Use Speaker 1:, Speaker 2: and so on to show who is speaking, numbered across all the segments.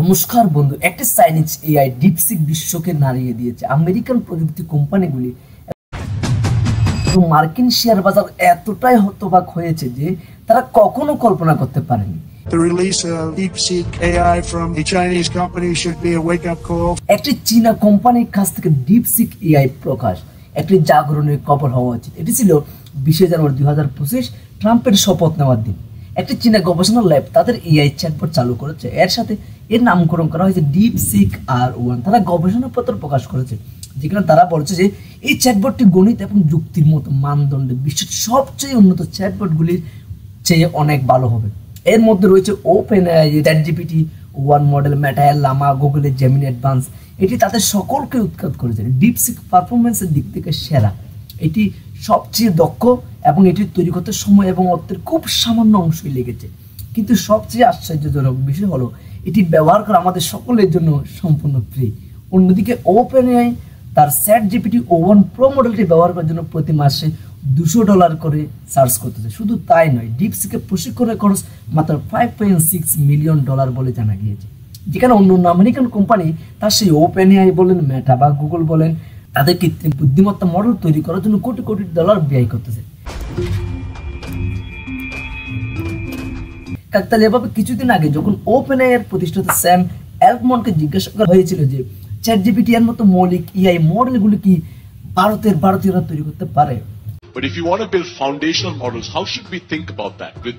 Speaker 1: নমস্কার বন্ধু, একটা চাইনিজ এআই ডিপসিক বিশ্বকে নাড়িয়ে দিয়েছে। আমেরিকান প্রযুক্তি কোম্পানিগুলি এবং মার্কিন শেয়ার বাজার এতটাই হতবাক হয়েছে যে তারা কখনো কল্পনা করতে পারেনি।
Speaker 2: The release of DeepSeek AI from a Chinese company should be a wake-up call.
Speaker 1: একটি চীনা কোম্পানির কাছ থেকে ডিপসিক এআই প্রকাশ একটি জাগরণের খবর হওয়া উচিত। এটি ছিল 20 জানুয়ারি 2025 ট্রাম্পের শপথ নেওয়ার দিন। একটি চীনা গবেষণা ল্যাব তাদের এআই চ্যাটবট চালু করেছে। এর সাথে এর নামকরণ করা হয়েছে ডিপসিক R1। তারা গবেষণাপত্র প্রকাশ করেছে যেখানে তারা বলছে যে এই চ্যাটবটটি গণিত এবং যুক্তির মতো মানদণ্ডে বিশ্বের সবচেয়ে উন্নত চ্যাটবটগুলির চেয়ে অনেক ভালো হবে। এর মধ্যে রয়েছে ওপেনএআই, ChatGPT-1 মডেল, মেটা, লামা, গুগলের জেমিনি অ্যাডভান্স। এটি তাদের সকলকে উৎখাত করেছে। ডিপসিক পারফরমেন্সের দিক থেকে সেরা, এটি সবচেয়ে দক্ষ এবং এটি তৈরি করতে সময় এবং অর্থের খুব সামান্য অংশই লেগেছে। কিন্তু সবচেয়ে আশ্চর্যজনক বিষয় হলো এটি ব্যবহার করা আমাদের সকলের জন্য সম্পূর্ণ ফ্রি। অন্যদিকে ওপেনএআই তার ChatGPT-1 প্রো মডেলটি ব্যবহার করার জন্য প্রতি মাসে $200 করে চার্জ করতেছে। শুধু তাই নয়, ডিপসিকের প্রশিক্ষণের খরচ মাত্র $5.6 মিলিয়ন বলে জানা গিয়েছে। যেখানে অন্য আমেরিকান কোম্পানি তার সেই ওপেনএআই বলেন, মেটা বা গুগল বলেন, তাদের কৃত্রিম বুদ্ধিমত্তা মডেল তৈরি করার জন্য কোটি কোটি ডলার ব্যয় করতেছে। কাকতালি এভাবে কিছুদিন আগে যখন ওপেনএআই এর প্রতিষ্ঠাতা স্যাম অ্যালটম্যানকে জিজ্ঞাসা করা হয়েছিল যে ChatGPT এর মতো মৌলিক এআই মডেলগুলো কি ভারতীয়রা তৈরি করতে পারে।
Speaker 3: But if you want to build foundational models, how should we think about that? With,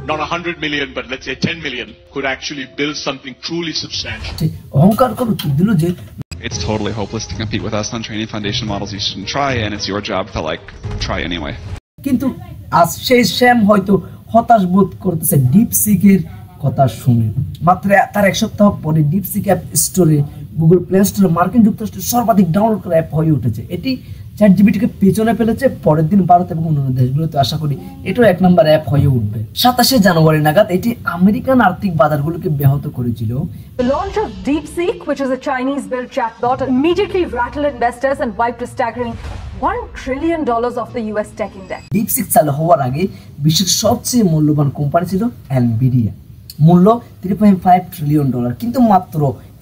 Speaker 3: not 100 million, but let's say 10 million could actually build something truly substantial.
Speaker 1: অহংকার করে উত্তর দিল যে
Speaker 4: it's totally hopeless to compete with us on training foundation models you shouldn't try, and it's your job to try anyway.
Speaker 1: কিন্তু আজ সেই Sam হয়তো হতাশ বোধ করতেছে ডিপসিকের কথা শুনে। মাত্র তার এক সপ্তাহ পরে ডিপসিক অ্যাপ স্টোরে, গুগল প্লে স্টোরে মার্কিন যুক্তরাষ্ট্রের সর্বাধিক ডাউনলোড করা অ্যাপ হয়ে উঠেছে। এটি ChatGPT-কে পেছনে ফেলেছে। পরের দিন ভারত এবং অন্যান্য দেশগুলোতে আশা করি এটাও 1 নম্বর অ্যাপ হয়ে উঠবে। 27 জানুয়ারি নাগাদ এটি আমেরিকান আর্থিক বাজারগুলোকে ব্যাহত করেছিল।
Speaker 5: The launch of DeepSeek, which is a Chinese-built chatbot, immediately rattled investors and wiped a staggering $1 trillion off the US tech index.
Speaker 1: DeepSeek চালু হওয়ার আগে বিশ্বের সবচেয়ে মূল্যবান কোম্পানি ছিল NVIDIA, মূল্য $3.5 ট্রিলিয়ন। কিন্তু মাত্র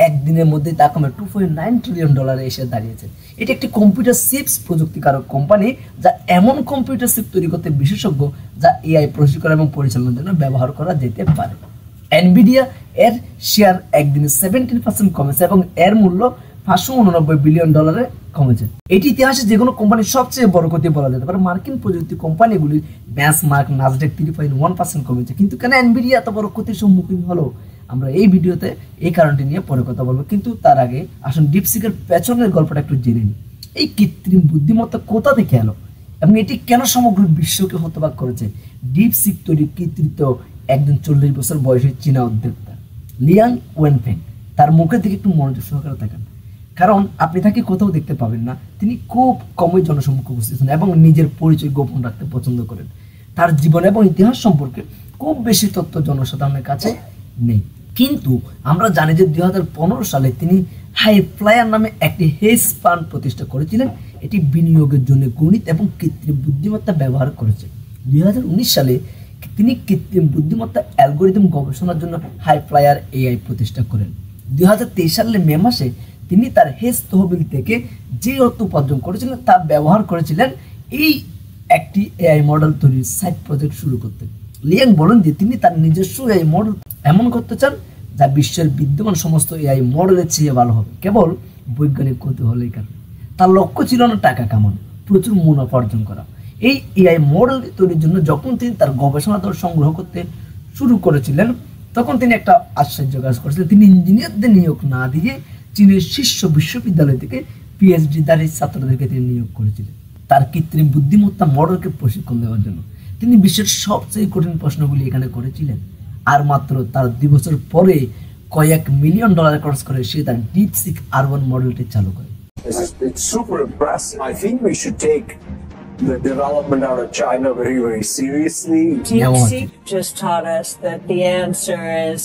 Speaker 1: একদিনের মধ্যে তা কমে $2.9 ট্রিলিয়ন এসে দাঁড়িয়েছে। এটি একটি কম্পিউটার চিপস প্রযুক্তিকারক কোম্পানি যা এমন কম্পিউটার চিপ তৈরি করতে বিশেষজ্ঞ যা এআই প্রশিক্ষণ এবং পরিচালনার জন্য ব্যবহার করা যেতে পারে। NVIDIA এর শেয়ার একদিনে 17% কমেছে এবং এর মূল্য $589 বিলিয়ন কমেছে। এটি ইতিহাসে যে কোনো কোম্পানির সবচেয়ে বড় ক্ষতি বলা যেতে পারে। মার্কিন প্রযুক্তি কোম্পানিগুলির বেঞ্চমার্ক নাসডাক 3.1% কমেছে। কিন্তু কেন NVIDIA এত বড় ক্ষতির সম্মুখীন হলো, আমরা এই ভিডিওতে এই কারণটি নিয়ে পরে কথা বলবো। কিন্তু তার আগে আসুন ডিপসিকের পেছনের গল্পটা একটু জেনে নিই। এই কৃত্রিম বুদ্ধিমত্তা কোথা থেকে এলো এবং এটি কেন সমগ্র বিশ্বকে হতবাক করেছে। ডিপসিক তৈরির কৃতিত্ব একজন 40 বছর বয়সী চীনা উদ্যোক্তা লিয়াং ওয়েনফেং। তার মুখের দিকে একটু মনোযোগ সহকারে তাকান, কারণ আপনি তাকে কোথাও দেখতে পাবেন না। তিনি খুব কমই জনসম্মুখে উপস্থিত হন এবং নিজের পরিচয় গোপন রাখতে পছন্দ করেন। তার জীবন এবং ইতিহাস সম্পর্কে খুব বেশি তথ্য জনসাধারণের কাছে নেই। কিন্তু আমরা জানি যে 2015 সালে তিনি হাইফ্লায়ার নামে একটি হেজ ফান্ড প্রতিষ্ঠা করেছিলেন। এটি বিনিয়োগের জন্য গণিত এবং কৃত্রিম বুদ্ধিমত্তা ব্যবহার করেছে। 2019 সালে তিনি কৃত্রিম বুদ্ধিমত্তা অ্যালগোরিদম গবেষণার জন্য হাইফ্লায়ার এআই প্রতিষ্ঠা করেন। 2023 সালের মে মাসে তিনি তার হেজ তহবিল থেকে যে অর্থ উপার্জন করেছিলেন তা ব্যবহার করেছিলেন এই একটি এআই মডেল তৈরির সাইড প্রজেক্ট শুরু করতে। লিয়াং বলেন যে তিনি তার নিজস্ব এআই মডেল এমন করতে চান যা বিশ্বের বিদ্যমান সমস্ত এআই মডেলের চেয়ে ভালো হবে, কেবল বৈজ্ঞানিক কৌতূহলের কারণে। তার লক্ষ্য ছিল না টাকা কামানো, প্রচুর মুনাফা অর্জন করা। এই এআই মডেল তৈরির জন্য যখন তিনি তার গবেষণা দল সংগ্রহ করতে শুরু করেছিলেন তখন তিনি একটা আশ্চর্য কাজ করেছিলেন। তিনি ইঞ্জিনিয়ারদের নিয়োগ না দিয়ে চীনের শীর্ষ বিশ্ববিদ্যালয় থেকে PhD-ধারী ছাত্রদেরকে তিনি নিয়োগ করেছিলেন তার কৃত্রিম বুদ্ধিমত্তা মডেলকে প্রশিক্ষণ দেওয়ার জন্য। তিনি বিশ্বের সবচেয়ে কঠিন প্রশ্নগুলি এখানে করেছিলেন। আর মাত্র তার 2 বছর পরে কয়েক মিলিয়ন ডলার খরচ করে সে তার ডিপসিক R1 মডেলটি চালু করে।
Speaker 6: It's super impressive. I think we should take the development out of China very, very seriously.
Speaker 7: DeepSeek just taught us that the answer is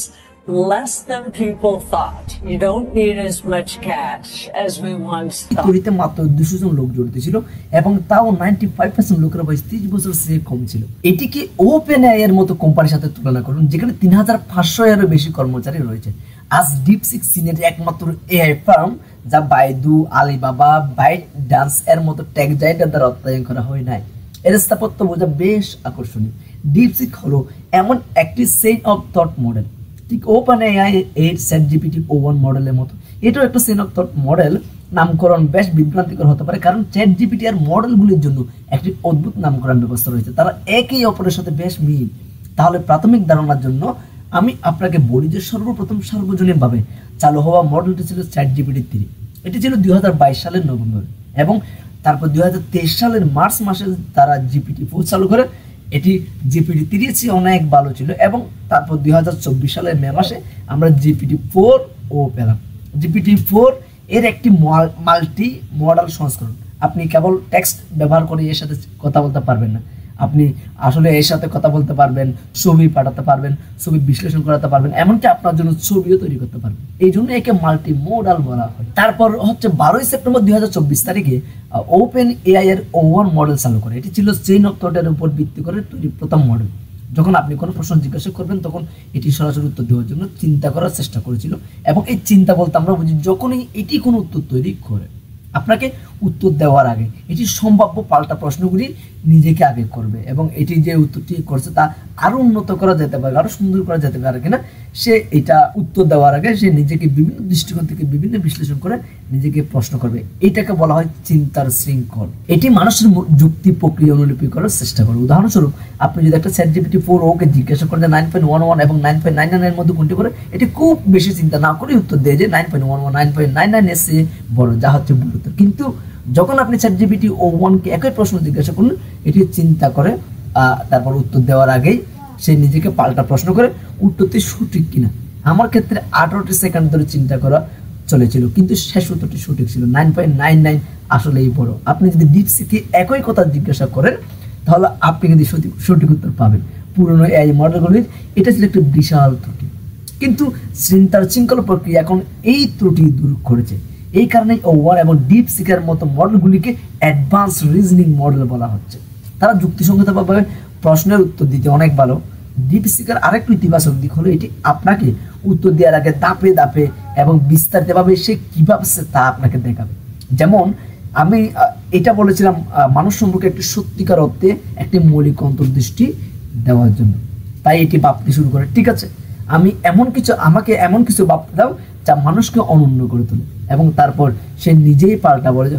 Speaker 7: less than people thought. You don't need as much cash as we once thought.
Speaker 1: তৈরিতে মাত্র 200 জন লোক জড়িত ছিল এবং তাও 95% লোকের বয়স 30 বছর চেয়ে কম ছিল। এটিকে OpenAI এর মতো কোম্পানির সাথে তুলনা করুন যেখানে 3500 এরও বেশি কর্মচারী রয়েছে। আজ ডিপসিক চীনের একমাত্র AI ফার্ম যা বাইদু, আলিবাবা, বাইটডান্স এর মতো টেক জায়ান্টের দ্বারা অর্থায়ন করা হয় নাই। এর স্থাপত্য বোঝা বেশ আকর্ষণীয়। ডিপসিক হলো এমন একটি চেইন অফ থট মডেল, ঠিক OpenAI এর ChatGPT-o1 মডেলের মতো। এটাও একটা চেইন অফ থট মডেল। নামকরণ বেশ বিভ্রান্তিকর হতে পারে কারণ ChatGPT আর মডেলগুলির জন্য একটি অদ্ভুত নামকরণ ব্যবস্থা রয়েছে, তারা একে অপরের সাথে বেশ মিল। তাহলে প্রাথমিক ধারণার জন্য আমি আপনাকে বলি যে সর্বপ্রথম সার্বজনীনভাবে চালু হওয়া মডেলটি ছিল ChatGPT-3। এটি ছিল 2022 সালের নভেম্বর এবং তারপর 2023 সালের মার্চ মাসে তারা GPT-4 চালু করে। এটি GPT-3 এর চেয়ে অনেক ভালো ছিল এবং তারপর 2024 সালের মে মাসে আমরা GPT-4 পেলাম। GPT-4 এর একটি মাল্টি মডেল সংস্করণ। আপনি কেবল টেক্সট ব্যবহার করে এর সাথে কথা বলতে পারবেন না, আপনি আসলে এর সাথে কথা বলতে পারবেন, ছবি পাঠাতে পারবেন, ছবি বিশ্লেষণ করাতে পারবেন, এমনকি আপনার জন্য ছবিও তৈরি করতে পারবেন। এই জন্য একে মাল্টি মডাল বলা হয়। তারপর হচ্ছে 12 সেপ্টেম্বর 2024 তারিখে OpenAI এর O1 মডেল চালু করে। এটি ছিল চেইন অফ থটের উপর ভিত্তি করে তৈরি প্রথম মডেল। যখন আপনি কোনো প্রশ্ন জিজ্ঞাসা করবেন তখন এটি সরাসরি উত্তর দেওয়ার জন্য চিন্তা করার চেষ্টা করেছিল এবং এই চিন্তা বলতে আমরা বুঝি যখনই এটি কোনো উত্তর তৈরি করে আপনাকে উত্তর দেওয়ার আগে এটি সম্ভাব্য পাল্টা প্রশ্নগুলি নিজেকে আগে করবে এবং এটি যে উত্তরটি করছে তা আরো উন্নত করা যেতে পারে, আরো সুন্দর করা যেতে পারে কিনা সে এটা উত্তর দেওয়ার আগে সে নিজেকে বিভিন্ন দৃষ্টিকোণ থেকে বিভিন্ন বিশ্লেষণ করে নিজেকে প্রশ্ন করবে। এটাকে বলা হয় চিন্তার শৃঙ্খল। এটি মানুষের যুক্তি প্রক্রিয়া অনুলিপি করার চেষ্টা করে। উদাহরণস্বরূপ আপনি যদি একটা ChatGPT-4 কে জিজ্ঞাসা করেন যে 9.11 এবং 9.99 এর মধ্যে কোনটি করে, এটি খুব বেশি চিন্তা না করে উত্তর দেয় যে 9.11 9.99 এর চেয়ে বড়, যা হচ্ছে ভুল উত্তর। কিন্তু যখন আপনি ChatGPT-o1 কে একই প্রশ্ন জিজ্ঞাসা করুন, এটি চিন্তা করে তারপর উত্তর দেওয়ার আগেই সে নিজেকে পাল্টা প্রশ্ন করে উত্তরটি সঠিক কিনা। আমার ক্ষেত্রে 18 সেকেন্ড ধরে চিন্তা করা চলেছিল কিন্তু শেষ উত্তরটি সঠিক ছিল। 9.99 আসলেই বড়। আপনি যদি ডিপসিকে একই কথা জিজ্ঞাসা করেন তাহলে আপনি কিন্তু সঠিক উত্তর পাবেন। পুরনো AI মডেলগুলির এটা ছিল একটা বিশাল ত্রুটি, কিন্তু চিন্তার শৃঙ্খল প্রক্রিয়া এখন এই ত্রুটি দূর করেছে। এই কারণে O1 এবং ডিপসিকের মতো মডেলগুলিকে অ্যাডভান্স রিজনিং মডেল বলা হচ্ছে। তারা যুক্তিসঙ্গতভাবে প্রশ্নের উত্তর দিতে অনেক ভালো। ডিপসিকের আরেকটি ইতিবাচক দিক হলো এটি আপনাকে উত্তর দেওয়ার আগে ধাপে ধাপে এবং বিস্তারিতভাবে সে কিভাবে তা আপনাকে দেখাবে। যেমন আমি এটা বলেছিলাম মানুষ সম্পর্কে একটি সত্যিকার অর্থে একটি মৌলিক অন্তর্দৃষ্টি দেওয়ার জন্য, তাই এটি ভাবতে শুরু করে ঠিক আছে আমাকে এমন কিছু ভাবতে দাও যা মানুষকে অনন্য করে তোলে এবং তারপর সে নিজেই পাল্টা বলে যে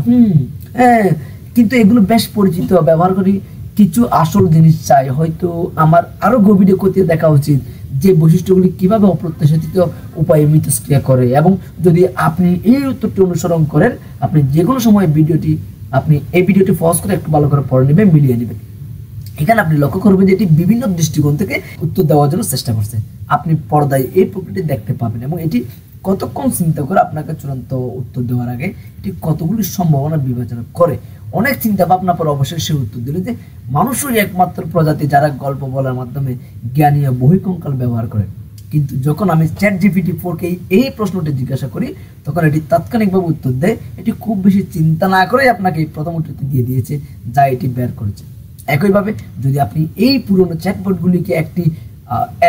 Speaker 1: হ্যাঁ কিন্তু এগুলো বেশ পরিচিত, ব্যবহার করি, কিছু আসল জিনিস চাই, হয়তো আমার আরো গভীরে খতিয়ে দেখা উচিত যে বৈশিষ্ট্যগুলি কিভাবে অপ্রত্যাশিত উপায়ে মিথস্ক্রিয়া করে। এবং যদি আপনি এই উত্তরটি অনুসরণ করেন আপনি যে কোনো সময় এই ভিডিওটি পজ করে একটু ভালো করে পড়ে নেবেন, মিলিয়ে নেবেন। এখানে আপনি লক্ষ্য করবেন যে এটি বিভিন্ন দৃষ্টিকোণ থেকে উত্তর দেওয়ার জন্য চেষ্টা করছে। আপনি পর্দায় এই প্রকৃতি দেখতে পাবেন এবং এটি কতক্ষণ চিন্তা করে আপনাকে চূড়ান্ত উত্তর দেওয়ার আগে এটি কতগুলি সম্ভাবনা বিবেচনা করে। অনেক চিন্তা ভাবনা পর অবশ্যই সে উত্তর দিল যে মানুষই একমাত্র প্রজাতি যারা গল্প বলার মাধ্যমে জ্ঞানী ও বহিঃকঙ্কাল ব্যবহার করে। কিন্তু যখন আমি ChatGPT-4 কে এই প্রশ্নটি জিজ্ঞাসা করি তখন এটি তাৎক্ষণিকভাবে উত্তর দেয়। এটি খুব বেশি চিন্তা না করে আপনাকে প্রথম উত্তরটি দিয়ে দিয়েছে যা এটি বের করেছে। একইভাবে যদি আপনি এই পুরনো চ্যাটবটগুলিকে একটি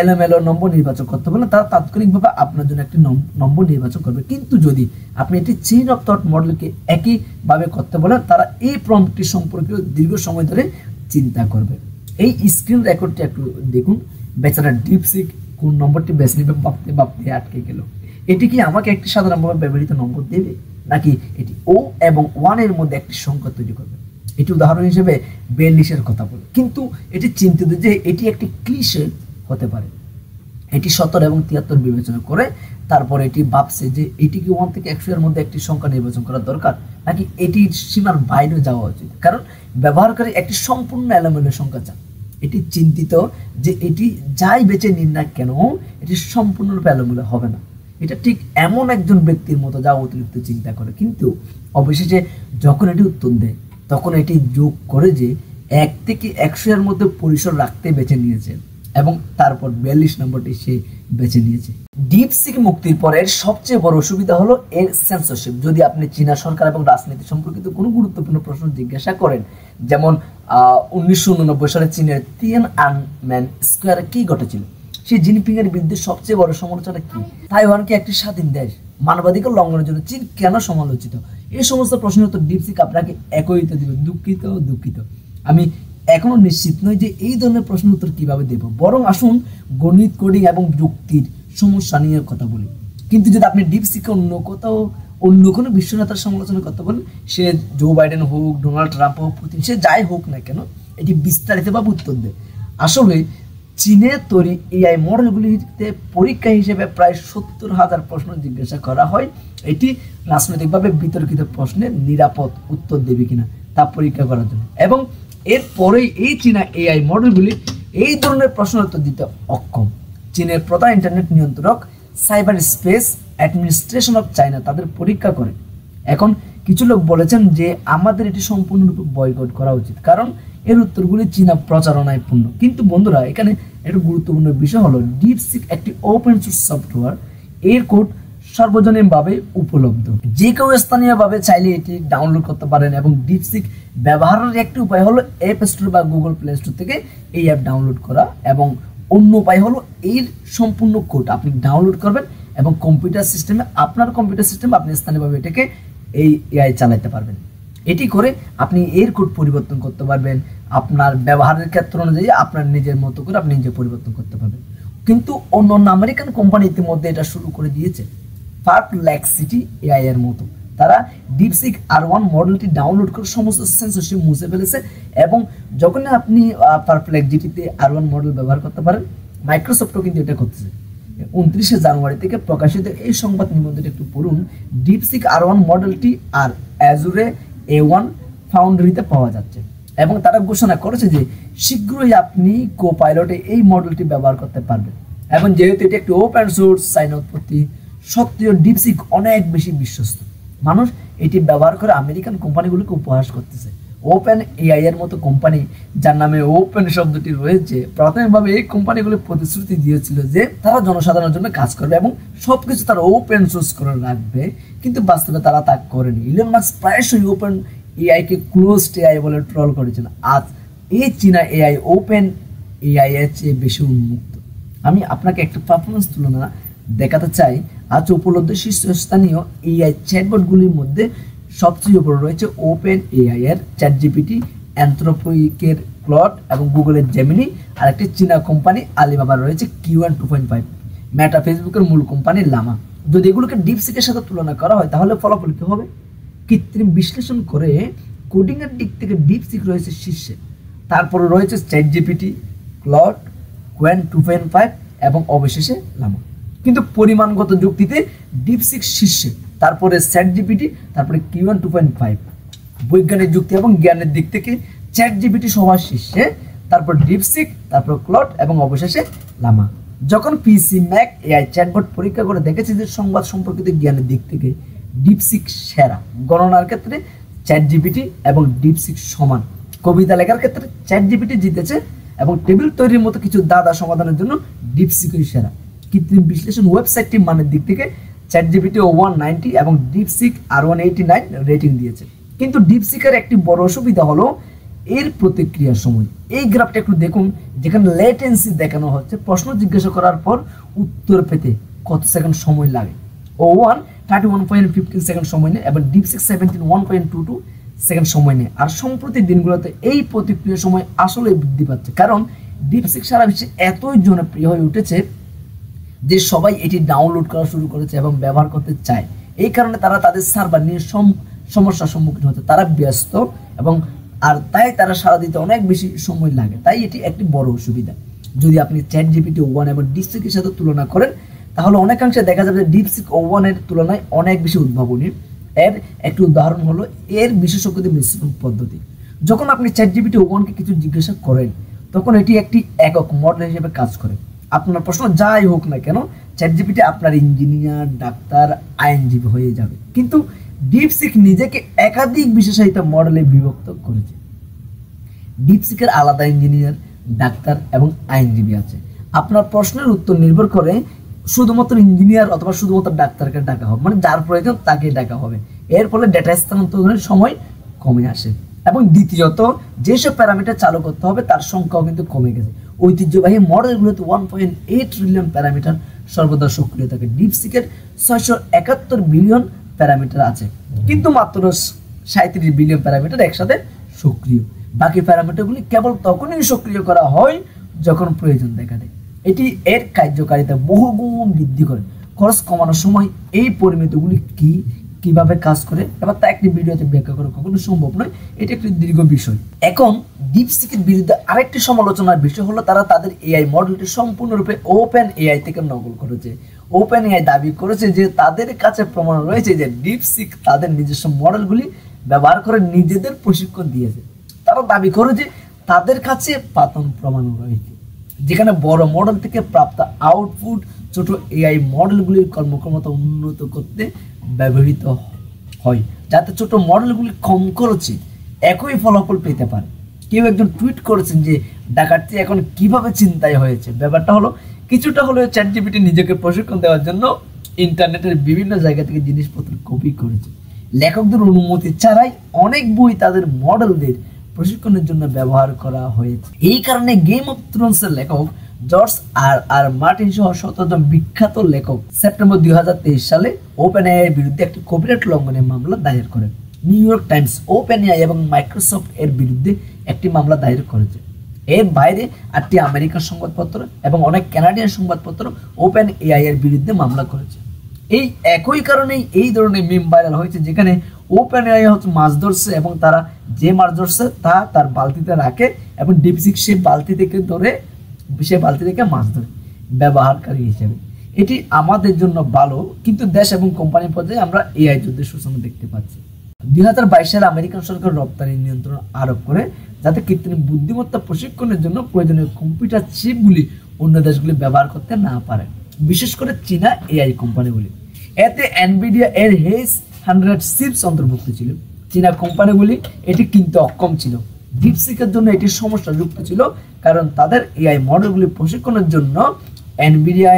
Speaker 1: এলোমেলো নম্বর নির্বাচন করতে বলেন তারা তাৎক্ষণিকভাবে আপনার জন্য একটি নম্বর নির্বাচন করবে। কিন্তু যদি আপনি একটি চেইন অফ থট মডেলকে একইভাবে করতে বলেন তারা এই প্রম্পটটি সম্পর্কে দীর্ঘ সময় ধরে চিন্তা করবে। এই স্ক্রিন রেকর্ডটি একটু দেখুন। বেচারা ডিপসিক কোন নম্বরটি বেছে নেবে ভাবতে ভাবতে আটকে গেল। এটি কি আমাকে একটি সাধারণভাবে ব্যবহৃত নম্বর দেবে নাকি এটি O এবং 1 এর মধ্যে একটি সংখ্যা তৈরি করবে? এটি উদাহরণ হিসেবে 42-এর কথা বলে, কিন্তু এটি চিন্তিত যে এটি একটি ক্লিশে হতে পারে। এটি 17 এবং 73 বিবেচনা করে তারপর এটি ভাবছে যে এটি কি 1 থেকে 100 এর মধ্যে একটি সংখ্যা নির্বাচন করা দরকার নাকি এটির সীমার বাইরে যাওয়া উচিত, কারণ ব্যবহারকারী একটি সম্পূর্ণ এলোমেলো সংখ্যা চান। এটি চিন্তিত যে এটি যাই বেছে নিন না কেন এটি সম্পূর্ণরূপে এলোমেলো হবে না। এটা ঠিক এমন একজন ব্যক্তির মতো যা অতিরিক্ত চিন্তা করে, কিন্তু অবশেষে যখন এটি উত্তর দেয় তখন এটি যোগ করে যে 1 থেকে 100 এর মধ্যে পরিসর রাখতে বেছে নিয়েছে। এবং তারপর 42 নম্বরটি সে বেছে নিয়েছে। ডিপসিক মুক্তির পরের সবচেয়ে বড় অসুবিধা হলো এর সেন্সরশিপ। যদি আপনি চীনা সরকার এবং রাজনীতি সম্পর্কিত কোনো গুরুত্বপূর্ণ প্রশ্ন জিজ্ঞাসা করেন, যেমন 1989 সালে চীনের তিয়েনআনমেন স্কোয়ারে কি ঘটেছিল, সেই জিনপিং এর বিরুদ্ধে সবচেয়ে বড় সমালোচনা কি, তাইওয়ানকে একটি স্বাধীন দেশ, মানবাধিকার লঙ্ঘনের জন্য চীন কেন সমালোচিত, এই সমস্ত প্রশ্নের উত্তর ডিপসিক আপনাকে একই উত্তর দিবে। দুঃখিত আমি এখনো নিশ্চিত নই যে এই ধরনের প্রশ্নের উত্তর কিভাবে দেব, বরং আসুন গণিত, কোডিং এবং যুক্তির সমস্যা নিয়ে কথা বলি। কিন্তু যদি আপনি ডিপসিকে অন্য কোনো বিশ্ব নেতার সমালোচনা করতে বলেন, সে জো বাইডেন হোক, ডোনাল্ড ট্রাম্প হোক, পুতিন, সে যাই হোক না কেন, এটি বিস্তারিতভাবে উত্তর দেয়। আসলে চীনের তৈরি এআই মডেলগুলিতে পরীক্ষা হিসেবে প্রায় 70,000 প্রশ্ন জিজ্ঞাসা করা হয়। এটি রাজনৈতিকভাবে বিতর্কিত প্রশ্নের নিরাপদ উত্তর দেবে কিনা তা পরীক্ষা করার জন্য, এবং এরপরেই এই চীনা এআই মডেলগুলি এই ধরনের প্রশ্নের উত্তর দিতে অক্ষম। চীনের প্রধান ইন্টারনেট নিয়ন্ত্রক cyber space administration of China তাদের পরীক্ষা করে। এখন কিছু লোক বলেছেন যে আমাদের এটি সম্পূর্ণরূপে বয়কট করা উচিত, কারণ এর উত্তরগুলি চীনা প্রচারণায় পূর্ণ। কিন্তু বন্ধুরা, এখানে একটা গুরুত্বপূর্ণ বিষয় হলো ডিপসিক একটি ওপেন সোর্স সফটওয়্যার, এর কোড সার্বজনীনভাবে উপলব্ধ, যে কেউ স্থানীয়ভাবে চাইলে এটি ডাউনলোড করতে পারেন। এবং ডিপসিক ব্যবহারের একটি উপায় হলো অ্যাপ স্টোর বা গুগল প্লে স্টোর থেকে এই অ্যাপ ডাউনলোড করা, এবং অন্য উপায় হলো এর সম্পূর্ণ কোড আপনি ডাউনলোড করবেন এবং আপনার কম্পিউটার সিস্টেমে আপনি স্থানীয়ভাবে এটাকে এই এআই চালাতে পারবেন। এটি করে আপনি এর কোড পরিবর্তন করতে পারবেন, আপনার ব্যবহারের ক্ষেত্র অনুযায়ী আপনার নিজের মতো করে আপনি নিজে পরিবর্তন করতে পারবেন। কিন্তু অন্য আমেরিকান কোম্পানি ইতিমধ্যে এটা শুরু করে দিয়েছে। পারপ্লেক্সিটি এআই এর মতো তারা ডিপসিক R1 মডেলটি ডাউনলোড করে সমস্ত সেন্সরশিপ মুছে ফেলেছে, এবং যখন আপনি পারপ্লেক্সিটিতে R1 মডেল ব্যবহার করতে পারেন, মাইক্রোসফটও কিন্তু এটা করতেছে। 29 জানুয়ারি থেকে প্রকাশিত এই সংবাদ নিবন্ধটি একটু পড়ুন। ডিপসিক R1 মডেলটি আর অ্যাজুরে A1 ফাউন্ডারিতে পাওয়া যাচ্ছে, এবং তারা ঘোষণা করেছে যে শীঘ্রই আপনি কোপাইলটে এই মডেলটি ব্যবহার করতে পারবেন। এবং যেহেতু এটি একটি ওপেন সোর্স চাইনা উৎপত্তি সত্ত্বেও ডিপসিক অনেক বেশি বিশ্বস্ত। মানুষ এটি ব্যবহার করে আমেরিকান কোম্পানিগুলোকে উপহাস করতেছে। ওপেন এআই এর মতো কোম্পানি, যার নামে ওপেন শব্দটি রয়েছে, প্রাথমিকভাবে এই কোম্পানিগুলো প্রতিশ্রুতি দিয়েছিল যে তারা জনসাধারণের জন্য কাজ করবে এবং সবকিছু তারা ওপেন সোর্স করে রাখবে, কিন্তু বাস্তবে তারা তা করেনি। ইলন মাস্ক প্রায়শই ওপেন এআইকে ক্লোজড এআই বলে ট্রল করেছেন। আজ এই চীনা এআই ওপেন এআই এর চেয়ে বেশি উন্মুক্ত। আমি আপনাকে একটা পারফরমেন্স তুলনা দেখাতে চাই। আজ উপলব্ধ শীর্ষস্থানীয় এআই চ্যাটবটগুলির মধ্যে সবচেয়ে উপরে রয়েছে ওপেন এআই এর চ্যাটজিপিটি, অ্যানথ্রোপিকের ক্লড এবং গুগলের জেমিনি, আর একটি চীনা কোম্পানি আলিবাবার রয়েছে Q1 2.5, মেটা ফেসবুকের মূল কোম্পানি লামা। যদি এগুলোকে ডিপসিকের সাথে তুলনা করা হয় তাহলে ফলাফল কি হবে? কৃত্রিম বিশ্লেষণ করে কোডিং এর দিক থেকে ডিপসিক রয়েছে শীর্ষে, তারপরে রয়েছে চ্যাটজিপিটি, ক্লড, Q1 2.5 এবং অবশেষে লামা। কিন্তু পরিমাণগত যুক্তিতে ডিপসিক শীর্ষে, তারপরে চ্যাটজিপিটি, তারপরে Q1 2.5। বৈজ্ঞানিক যুক্তি এবং জ্ঞানের দিক থেকে চ্যাটজিপিটি সবার শীর্ষে, তারপর ডিপসিক, তারপর ক্লড এবং অবশেষে লামা। যখন পিসি ম্যাক এআই চ্যাটবট পরীক্ষা করে দেখেছে যে সংবাদ সম্পর্কিত জ্ঞানের দিক থেকে ডিপসিক সেরা, গণনার ক্ষেত্রে চ্যাটজিপিটি এবং ডিপসিক সমান, কবিতা লেখার ক্ষেত্রে চ্যাটজিপিটি জিতেছে এবং টেবিল তৈরির মতো কিছু দাদা সমাধানের জন্য ডিপসিকই সেরা। কৃত্রিম বিশ্লেষণ ওয়েবসাইটটি মানের দিক থেকে চ্যাটজিপিটি 190 এবং ডিপসিক R189 রেটিং দিয়েছে। কিন্তু ডিপসিকের একটি বড় অসুবিধা হলো এর প্রতিক্রিয়ার সময়। এই গ্রাফটা একটু দেখুন, যেখানে লেটেন্সি দেখানো হচ্ছে প্রশ্ন জিজ্ঞাসা করার পর উত্তর পেতে কত সেকেন্ড সময় লাগে। O1 31.15 সেকেন্ড সময় নেয় এবং ডিপসিক 1.22 সেকেন্ড সময় নেয়। আর সম্প্রতি দিনগুলোতে এই প্রতিক্রিয়ার সময় আসলে বৃদ্ধি পাচ্ছে, কারণ ডিপসিক সারা বিশ্বে এতই জনপ্রিয় হয়ে উঠেছে যে সবাই এটি ডাউনলোড করা শুরু করেছে এবং ব্যবহার করতে চায়। এই কারণে তারা তাদের সার্ভার নিয়ে সমস্যার সম্মুখীন হচ্ছে, তারা ব্যস্ত এবং তাই তারা সারা দিতে অনেক বেশি সময় লাগে। তাই এটি একটি বড় অসুবিধা। যদি আপনি চ্যাটজিপিটি O1 এবং ডিপসিকের সাথে তুলনা করেন তাহলে অনেকাংশে দেখা যাবে যে ডিপসিক O1 এর তুলনায় অনেক বেশি উদ্ভাবনী। এর একটি উদাহরণ হলো এর বিশেষজ্ঞদের মিশ্রণ পদ্ধতি। যখন আপনি চ্যাটজিপিটি O1কে কিছু জিজ্ঞাসা করেন তখন এটি একটি একক মডেল হিসেবে কাজ করে। আপনার প্রশ্ন যাই হোক না কেন, চ্যাটজিপিটি আপনার ইঞ্জিনিয়ার, ডাক্তার, আইনজীবী হয়ে যাবে। কিন্তু ডিপসিক নিজেকে একাধিক বিশেষায়িত মডেলে বিভক্ত করেছে। ডিপসিকের আলাদা ইঞ্জিনিয়ার, ডাক্তার এবং আইনজীবী আছে। আপনার প্রশ্নের উত্তর নির্ভর করে শুধুমাত্র ইঞ্জিনিয়ার অথবা শুধুমাত্র ডাক্তারকে ডাকা হবে, মানে যার প্রয়োজন তাকেই ডাকা হবে। এর ফলে ডেটা স্থানান্তরের সময় কমে আসে। এবং দ্বিতীয়ত যেসব প্যারামিটার চালু করতে হবে তার সংখ্যাও কিন্তু কমে গেছে। ঐতিহ্যবাহী মডেলগুলোতে 1.8 ট্রিলিয়ন প্যারামিটার সর্বদা সক্রিয় থাকে। ডিপসিকের 671 বিলিয়ন প্যারামিটার আছে, কিন্তু মাত্র 37 বিলিয়ন প্যারামিটার একসাথে সক্রিয়। বাকি প্যারামিটারগুলি কেবল তখনই সক্রিয় করা হয় যখন প্রয়োজন দেখা দেয়। এটি এর কার্যকারিতা বহুগুণ বৃদ্ধি করে। খরচ কমানোর সময় এই পরিমিতিগুলি কিভাবে কাজ করে এবার তা একটি ভিডিওতে ব্যাখ্যা করা কখনো সম্ভব নয়, এটি একটি দীর্ঘ বিষয়। এখন ডিপসিকের বিরুদ্ধে আরেকটি সমালোচনার বিষয় হলো তারা তাদের এআই মডেলটি সম্পূর্ণরূপে ওপেন এআই থেকে নকল করেছে। ওপেন এআই দাবি করেছে যে তাদের কাছে প্রমাণ রয়েছে যে ডিপসিক তাদের নিজস্ব মডেলগুলি ব্যবহার করে নিজেদের প্রশিক্ষণ দিয়েছে। তারা দাবি করে যে তাদের কাছে পাতন প্রমাণ রয়েছে, যেখানে বড় মডেল থেকে প্রাপ্ত আউটপুট ছোট এআই মডেলগুলির কর্মক্ষমতা উন্নত করতে ব্যবহৃত হয়, যাতে ছোট মডেলগুলি কম খরচে একই ফলাফল পেতে পারে। কেউ একজন টুইট করেছেন যে ডাকাতি এখন কিভাবে চিন্তায় হয়েছে। ব্যাপারটা হলো কিছুটা হলেও চ্যাটজিপিটি নিজেকে প্রশিক্ষণ দেওয়ার জন্য ইন্টারনেটের বিভিন্ন জায়গা থেকে জিনিসপত্র কপি করেছে। লেখকদের অনুমতি ছাড়াই অনেক বই তাদের মডেলদের প্রশিক্ষণের জন্য ব্যবহার করা হয়েছে। এই কারণে গেম অফ থ্রোনসের লেখক জর্জ আর মার্টিন সহ 17 জন বিখ্যাত লেখক সেপ্টেম্বর 2023 সালে ওপেন এআই এর বিরুদ্ধে একটি কপিরাইট লঙ্ঘনের মামলা দায়ের করেন। New York Times open AI এবং মাইক্রোসফট এর বিরুদ্ধে একটি মামলা দায়ের করেছে। এর বাইরে 8টি আমেরিকান সংবাদপত্র এবং অনেক কানাডিয়ান সংবাদপত্র ওপেন এআই এর বিরুদ্ধে মামলা করেছে। এই একই কারণেই এই ধরনের মিম ভাইরাল হয়েছে, যেখানে ওপেন এআই হচ্ছে মাছ ধরছে এবং তারা যে মাছ ধরছে তা তার বালতিতে রাখে এবং ডিপসিক সেই বালতি থেকে মাছ ধরে ব্যবহারকারী হিসেবে। এটি আমাদের জন্য ভালো, কিন্তু দেশ এবং কোম্পানি পর্যায়ে আমরা এআই যুদ্ধের সূচনা দেখতে পাচ্ছি। 2022 সালে আমেরিকান সরকার রপ্তানি নিয়ন্ত্রণ আরোপ করে যাতে কৃত্রিম বুদ্ধিমত্তা প্রশিক্ষণের জন্য প্রয়োজনীয় কম্পিউটার চিপগুলি অন্য দেশগুলি ব্যবহার করতে না পারে, বিশেষ করে চীনা এআই কোম্পানিগুলি। এতে এনভিডিয়া এর H100 চিপস অন্তর্ভুক্ত ছিল। চীনা কোম্পানিগুলি এটি কিনতে অক্ষম ছিল। ডিপসিকের জন্য এটি সমস্যাযুক্ত ছিল, কারণ তাদের এআই মডেলগুলি প্রশিক্ষণের জন্য এনভিডিয়া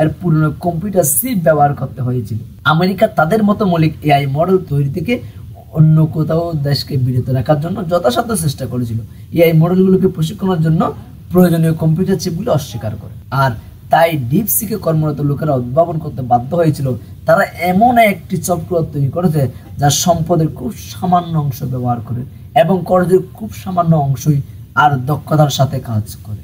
Speaker 1: এর পুরনো কম্পিউটার চিপ ব্যবহার করতে হয়েছিল। আমেরিকা তাদের মতো মৌলিক এআই মডেল তৈরি থেকে অন্য কোথাও দেশকে বিরত রাখার জন্য যথাসাধ্য চেষ্টা করেছিল। এআই মডেলগুলোকে প্রশিক্ষণের জন্য প্রয়োজনীয় কম্পিউটার চিপগুলি অস্বীকার করে, আর তাই ডিপসিকে কর্মরত লোকেরা উদ্ভাবন করতে বাধ্য হয়েছিল। তারা এমন একটি সফটওয়্যার তৈরি করেছে যা সম্পদের খুব সামান্য অংশ ব্যবহার করে এবং খরচের খুব সামান্য অংশই আর দক্ষতার সাথে কাজ করে।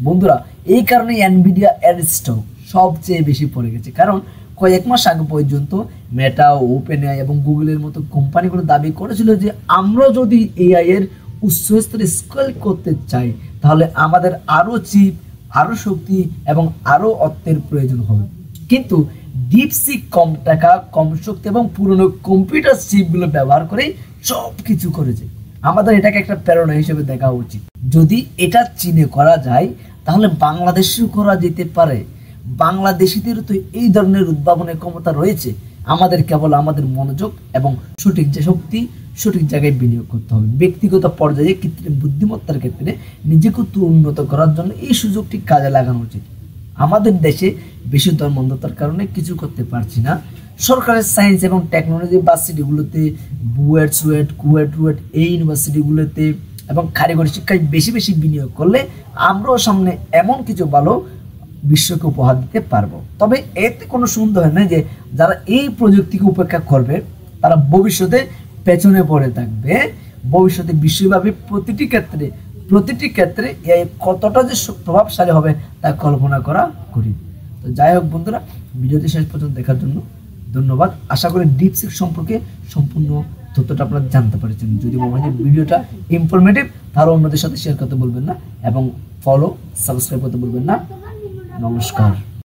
Speaker 1: বন্ধুরা, এই কারণে এনভিডিয়া এর স্টক সবচেয়ে বেশি পড়ে গেছে, কারণ কয়েক মাস আগে পর্যন্ত মেটা, ওপেন এআই এবং গুগলের মতো কোম্পানিগুলো দাবি করেছিল যে আমরা যদি এআই এর উচ্চ স্তরে স্কেল করতে চাই তাহলে আমাদের আরো চিপ, আরো শক্তি এবং আরো অর্থের প্রয়োজন হবে। কিন্তু ডিপসিক কম টাকা, কম শক্তি এবং পুরনো কম্পিউটার চিপগুলো ব্যবহার করেই সব কিছু করেছে। আমাদের এটাকে একটা প্রেরণা হিসেবে দেখা উচিত। যদি এটা চীনে করা যায় তাহলে বাংলাদেশেও করা যেতে পারে। বাংলাদেশিদেরও তো এই ধরনের উদ্ভাবনের ক্ষমতা রয়েছে। আমাদের কেবল আমাদের মনোযোগ এবং সঠিক যে শক্তি সঠিক জায়গায় বিনিয়োগ করতে হবে। ব্যক্তিগত পর্যায়ে কৃত্রিম বুদ্ধিমত্তার ক্ষেত্রে নিজেকে উন্নত করার জন্য এই সুযোগটি কাজে লাগানো উচিত। আমাদের দেশে বেশি ধর্মান্ধতার কারণে কিছু করতে পারছি না। সরকারের সায়েন্স এবং টেকনোলজি ইউনিভার্সিটিগুলোতে, বুয়েট, সুয়েট, কুয়েট, রুয়েট এই ইউনিভার্সিটিগুলোতে এবং কারিগরি শিক্ষায় বেশি বেশি বিনিয়োগ করলে আমরাও সামনে এমন কিছু ভালো বিশ্বকে উপহার দিতে পারবো। তবে এতে কোনো সন্দেহ নেই যে যারা এই প্রযুক্তিকে উপেক্ষা করবে তারা ভবিষ্যতে পেছনে পড়ে থাকবে। ভবিষ্যতে বিশ্বব্যাপী প্রতিটি ক্ষেত্রে এই কতটা যে প্রভাবশালী হবে তা কল্পনা করা করি। তো যাই হোক বন্ধুরা, ভিডিওটি শেষ পর্যন্ত দেখার জন্য ধন্যবাদ। আশা করি ডিপসিক সম্পর্কে সম্পূর্ণ তথ্যটা আপনারা জানতে পেরেছেন। যদি মনে হয় ভিডিওটা ইনফরমেটিভ তাহলে অন্যদের সাথে শেয়ার করতে বলবেন না এবং সাবস্ক্রাইব করতে বলবেন না। নমস্কার।